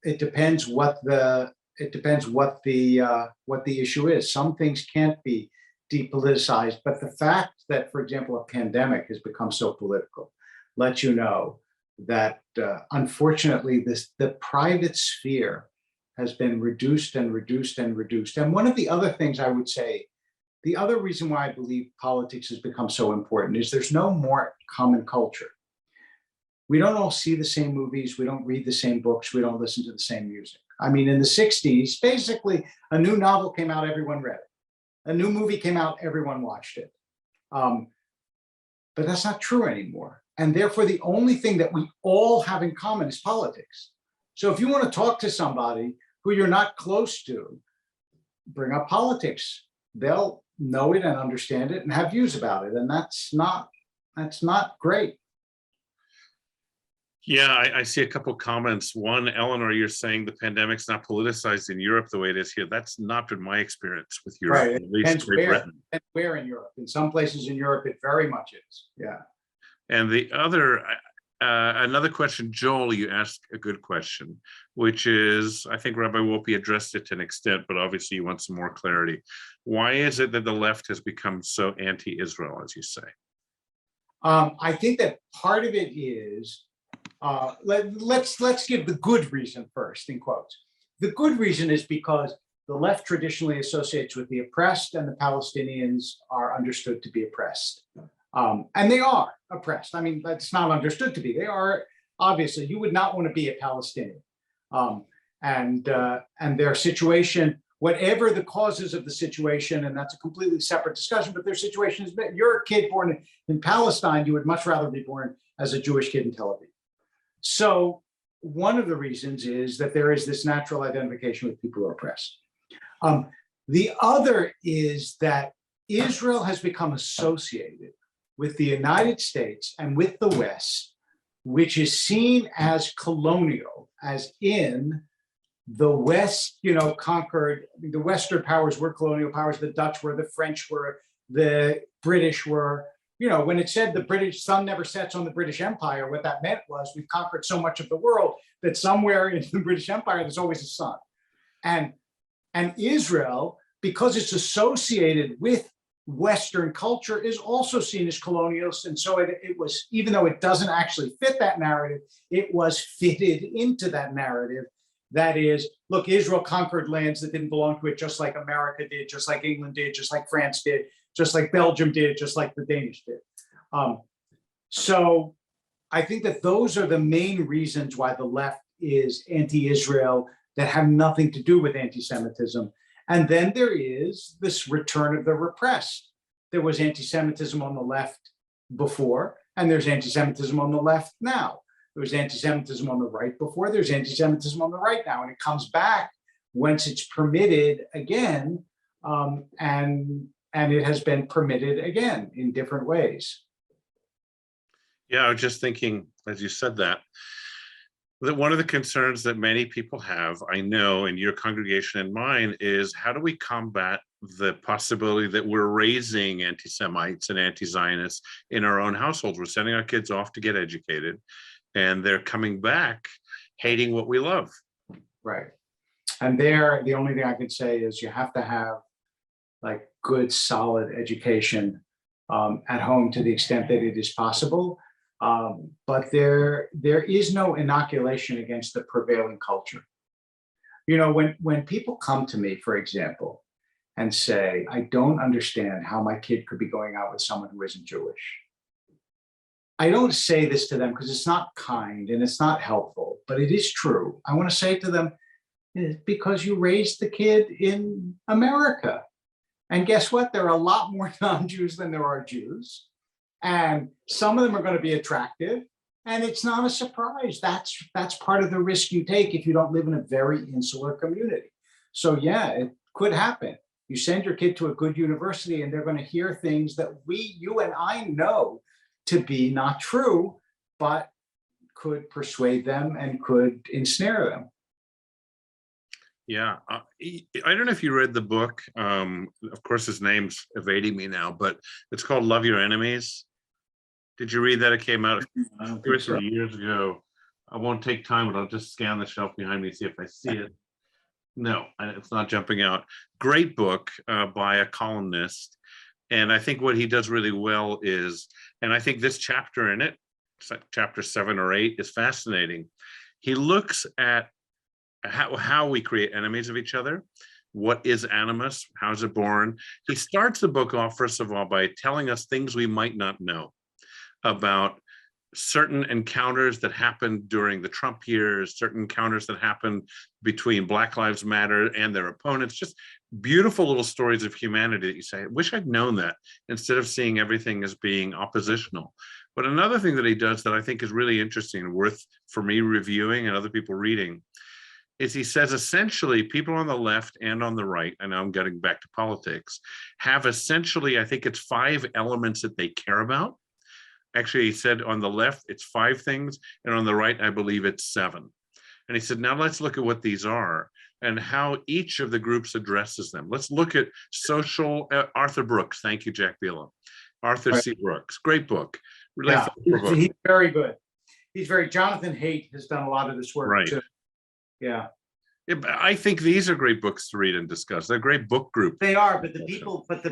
it depends what the issue is. Some things can't be depoliticized, but the fact that, for example, a pandemic has become so political lets you know that unfortunately the private sphere has been reduced and reduced and reduced. And one of the other things I would say, the other reason why I believe politics has become so important is there's no more common culture. We don't all see the same movies, we don't read the same books, we don't listen to the same music. I mean, in the 60s, basically a new novel came out, everyone read it. A new movie came out, everyone watched it. But that's not true anymore. And therefore, the only thing that we all have in common is politics. So if you want to talk to somebody who you're not close to, bring up politics. They'll know it and understand it and have views about it. And that's not great. Yeah, I see a couple comments. One, Eleanor, you're saying the pandemic's not politicized in Europe the way it is here. That's not been my experience with Europe, Right. at least Great Britain. And where in Europe? In some places in Europe, it very much is. Yeah. And the other, another question, Joel, you asked a good question, which is, I think Rabbi Wolpe addressed it to an extent, but obviously you want some more clarity. Why is it that the left has become so anti-Israel, as you say? I think that part of it is, let's give the good reason first, in quotes. The good reason is because the left traditionally associates with the oppressed, and the Palestinians are understood to be oppressed. And they are oppressed. I mean, that's not understood to be. They are, obviously, you would not want to be a Palestinian. And their situation, whatever the causes of the situation, and that's a completely separate discussion, but their situation is, you're a kid born in Palestine, you would much rather be born as a Jewish kid in Tel Aviv. So one of the reasons is that there is this natural identification with people who are oppressed. The other is that Israel has become associated with the United States and with the West, which is seen as colonial, as in the West, conquered, the Western powers were colonial powers, the Dutch were, the French were, the British were. When it said the British sun never sets on the British Empire, what that meant was we've conquered so much of the world that somewhere in the British Empire, there's always a sun. And Israel, because it's associated with Western culture, is also seen as colonialist. And so it was, even though it doesn't actually fit that narrative, it was fitted into that narrative. That is, look, Israel conquered lands that didn't belong to it, just like America did, just like England did, just like France did, just like Belgium did, just like the Danish did. So I think that those are the main reasons why the left is anti-Israel that have nothing to do with anti-Semitism. And then there is this return of the repressed. There was anti-Semitism on the left before, and there's anti-Semitism on the left now. There was anti-Semitism on the right before, there's anti-Semitism on the right now, and it comes back once it's permitted again, and it has been permitted again in different ways. Yeah, I was just thinking, as you said that, That one of the concerns that many people have, I know, in your congregation and mine, is how do we combat the possibility that we're raising anti-Semites and anti-Zionists in our own households? We're sending our kids off to get educated, and they're coming back hating what we love. Right. And there, the only thing I could say is you have to have like good, solid education at home to the extent that it is possible. But there is no inoculation against the prevailing culture. You know, when people come to me, for example, and say, I don't understand how my kid could be going out with someone who isn't Jewish. I don't say this to them because it's not kind and it's not helpful, but it is true. I want to say to them, because you raised the kid in America. And guess what? There are a lot more non-Jews than there are Jews. And some of them are going to be attractive. And it's not a surprise. That's part of the risk you take if you don't live in a very insular community. So yeah, it could happen. You send your kid to a good university and they're going to hear things that you and I know to be not true, but could persuade them and could ensnare them. Yeah, I don't know if you read the book. Of course, his name's evading me now, but it's called Love Your Enemies. Did you read that? It came out 2 or 3 years ago. I won't take time, but I'll just scan the shelf behind me, see if I see it. No, it's not jumping out. Great book by a columnist. And I think what he does really well is, and I think this chapter in it, chapter 7 or 8, is fascinating. He looks at how we create enemies of each other. What is animus? How is it born? He starts the book off, first of all, by telling us things we might not know about certain encounters that happened during the Trump years, certain encounters that happened between Black Lives Matter and their opponents, just beautiful little stories of humanity that you say, I wish I'd known that, instead of seeing everything as being oppositional. But another thing that he does that I think is really interesting and worth for me reviewing and other people reading is he says essentially people on the left and on the right, and I'm getting back to politics, have essentially, I think it's 5 elements that they care about. Actually, he said on the left, it's 5 things, and on the right, I believe it's 7. And he said, now let's look at what these are and how each of the groups addresses them. Let's look at social, Arthur Brooks. Thank you, Jack Vila. Arthur C. Brooks, great book. Really Yeah, he's very good. Jonathan Haidt has done a lot of this work too. Yeah. I think these are great books to read and discuss. They're great book groups. They are, but the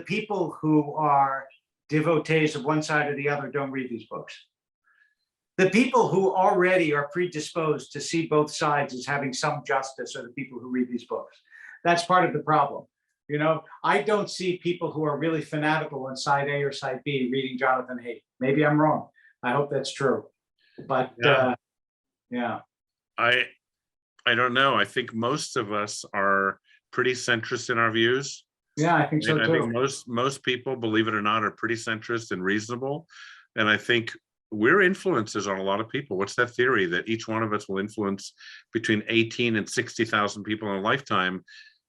people who are devotees of one side or the other don't read these books. The people who already are predisposed to see both sides as having some justice are the people who read these books. That's part of the problem. You know, I don't see people who are really fanatical on side A or side B reading Jonathan Haidt. Maybe I'm wrong. I hope that's true. But yeah. I don't know. I think most of us are pretty centrist in our views. Yeah, I think so too. I think most people, believe it or not, are pretty centrist and reasonable. And I think we're influencers on a lot of people. What's that theory that each one of us will influence between 18 and 60,000 people in a lifetime?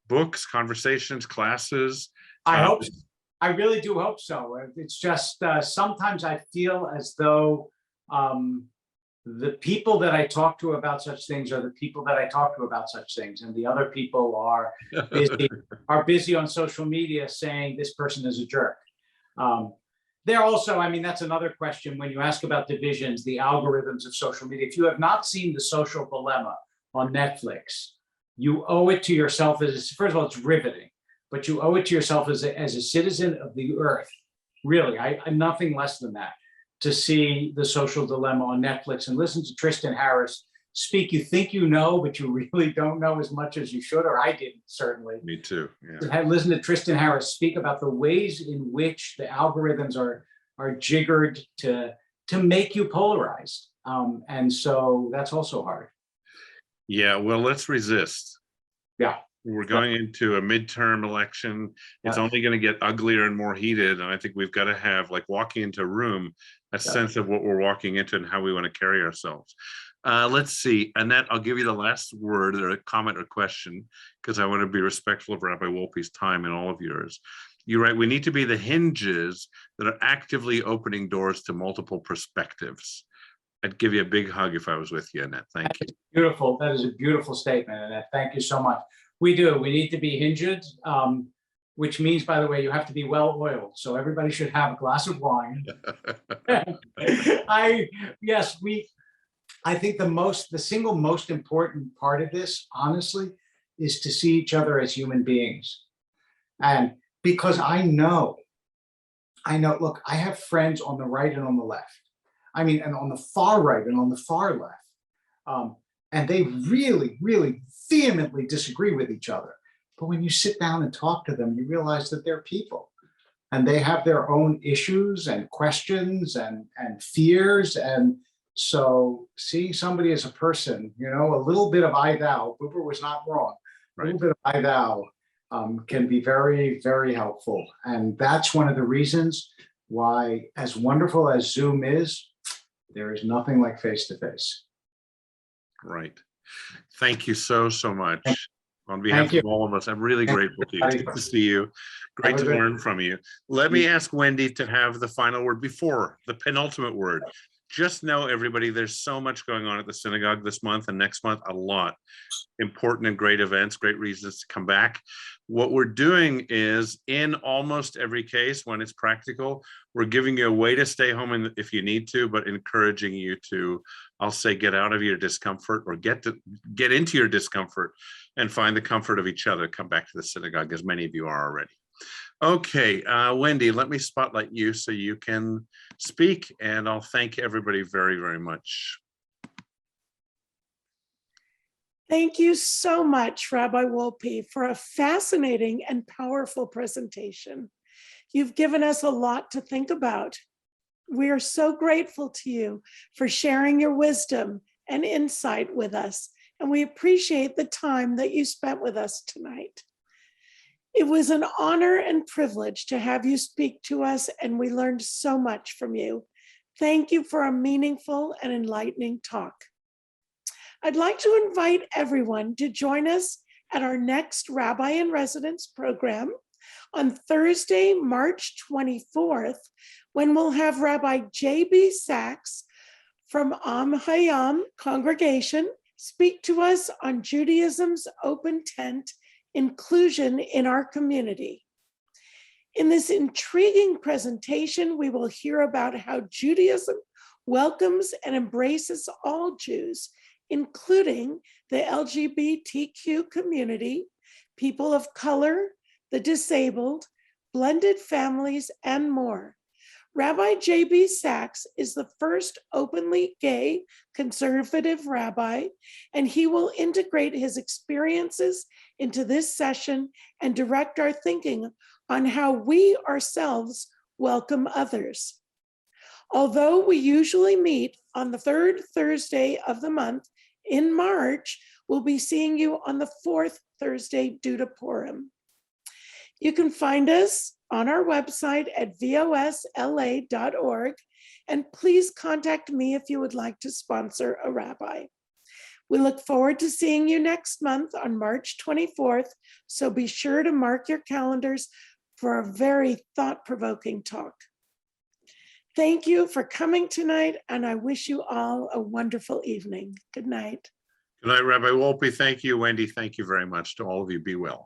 Books, conversations, classes. I hope so. I really do hope so. It's just sometimes I feel as though the people that I talk to about such things are the people that I talk to about such things, and the other people are busy on social media saying this person is a jerk. They're also, I mean, that's another question when you ask about divisions, the algorithms of social media. If you have not seen The Social Dilemma on Netflix, you owe it to yourself as, first of all, it's riveting, but you owe it to yourself as a citizen of the earth. Really, I'm nothing less than that, to see The Social Dilemma on Netflix and listen to Tristan Harris speak. You think you know, but you really don't know as much as you should, or I didn't, certainly. Me too. Yeah. Listen to Tristan Harris speak about the ways in which the algorithms are jiggered to make you polarized. And so that's also hard. Yeah, well, let's resist. Yeah. We're going into a midterm election. It's only going to get uglier and more heated. And I think we've got to have, like walking into a room, a sense of what we're walking into and how we want to carry ourselves. Let's see. Annette, I'll give you the last word or a comment or question, because I want to be respectful of Rabbi Wolpe's time and all of yours. You're right. We need to be the hinges that are actively opening doors to multiple perspectives. I'd give you a big hug if I was with you, Annette. Thank you. Beautiful. That is a beautiful statement, Annette. Thank you so much. We do. We need to be hinged, which means, by the way, you have to be well oiled. So everybody should have a glass of wine. I think the single most important part of this, honestly, is to see each other as human beings. And because I know, look, I have friends on the right and on the left. I mean, and on the far right and on the far left. And they really, really vehemently disagree with each other. But when you sit down and talk to them, you realize that they're people and they have their own issues and questions and fears. And so seeing somebody as a person, a little bit of I thou, Buber was not wrong. A little bit of I thou can be very, very helpful. And that's one of the reasons why, as wonderful as Zoom is, there is nothing like face-to-face. Right. Thank you so much. On behalf of all of us, I'm really grateful to you. Good to see you. Great to learn from you. Let me ask Wendy to have the final word before the penultimate word. Just know, everybody, there's so much going on at the synagogue this month and next month, a lot. Important and great events, great reasons to come back. What we're doing is, in almost every case, when it's practical, we're giving you a way to stay home if you need to, but encouraging you to, I'll say, get out of your discomfort or get into your discomfort and find the comfort of each other. Come back to the synagogue, as many of you are already. Okay, Wendy, let me spotlight you so you can speak, and I'll thank everybody very, very much. Thank you so much, Rabbi Wolpe, for a fascinating and powerful presentation. You've given us a lot to think about. We are so grateful to you for sharing your wisdom and insight with us, and we appreciate the time that you spent with us tonight. It was an honor and privilege to have you speak to us, and we learned so much from you. Thank you for a meaningful and enlightening talk. I'd like to invite everyone to join us at our next Rabbi in Residence program on Thursday, March 24th, when we'll have Rabbi J.B. Sachs from Am Hayam congregation speak to us on Judaism's open tent, inclusion in our community. In this intriguing presentation, we will hear about how Judaism welcomes and embraces all Jews, including the LGBTQ community, people of color, the disabled, blended families, and more. Rabbi J.B. Sachs is the first openly gay conservative rabbi, and he will integrate his experiences into this session and direct our thinking on how we ourselves welcome others. Although we usually meet on the third Thursday of the month, in March, we'll be seeing you on the fourth Thursday due to Purim. You can find us on our website at vosla.org, and please contact me if you would like to sponsor a rabbi. We look forward to seeing you next month on March 24th, so be sure to mark your calendars for a very thought-provoking talk. Thank you for coming tonight, and I wish you all a wonderful evening. Good night. Good night, Rabbi Wolpe. Thank you, Wendy. Thank you very much. To all of you, be well.